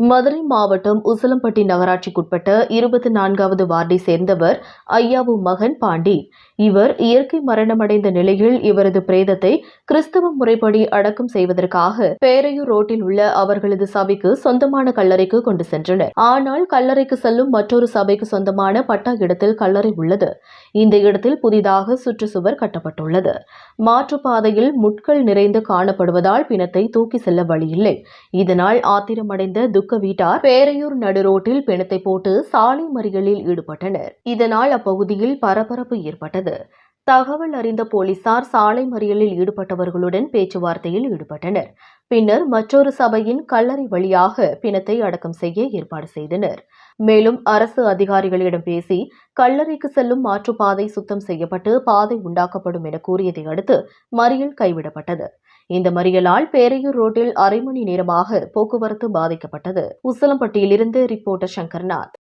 மதுரை மாவட்டம் உசிலம்பட்டி நகராட்சிக்குட்பட்ட 24வது வார்டை சேர்ந்தவர் ஐயாவு மகன் பாண்டி. இவர் இயற்கை மரணமடைந்த நிலையில் இவரது பிரேதத்தை கிறிஸ்தவ முறைப்படி அடக்கம் செய்வதற்காக பேரையூர் ரோட்டில் உள்ள அவர்களது சபைக்கு சொந்தமான கல்லறைக்கு கொண்டு சென்றனர். ஆனால் கல்லறைக்கு செல்லும் மற்றொரு சபைக்கு சொந்தமான பட்டா இடத்தில் கல்லறை உள்ளது. இந்த இடத்தில் புதிதாக சுற்றுச்சுவர் கட்டப்பட்டுள்ளது. மாற்றுப்பாதையில் முட்கள் நிறைந்து காணப்படுவதால் பிணத்தை தூக்கி செல்ல வழியில்லை. இதனால் ஆத்திரமடைந்த வீட்டார் பேரையூர் நடு ரோட்டில் பிணத்தை போட்டு சாலை மறியலில் ஈடுபட்டனர். இதனால் அப்பகுதியில் பரபரப்பு ஏற்பட்டது. தகவல் அறிந்த போலீசார் சாலை மறியலில் ஈடுபட்டவர்களுடன் பேச்சுவார்த்தையில் ஈடுபட்டனர். பின்னர் மற்றொரு சபையின் கல்லறை வழியாக பிணத்தை அடக்கம் செய்ய ஏற்பாடு செய்தனர். மேலும் அரசு அதிகாரிகளிடம் பேசி கல்லறைக்கு செல்லும் மாற்றுப்பாதை சுத்தம் செய்யப்பட்டு பாதை உண்டாக்கப்படும் என கூறியதை அடுத்து மறியல் கைவிடப்பட்டது. இந்த மறியலால் பேரையூர் ரோட்டில் அரை மணி நேரமாக போக்குவரத்து பாதிக்கப்பட்டது. உசிலம்பட்டியிலிருந்து ரிப்போர்ட்டர் சங்கர்நாத்.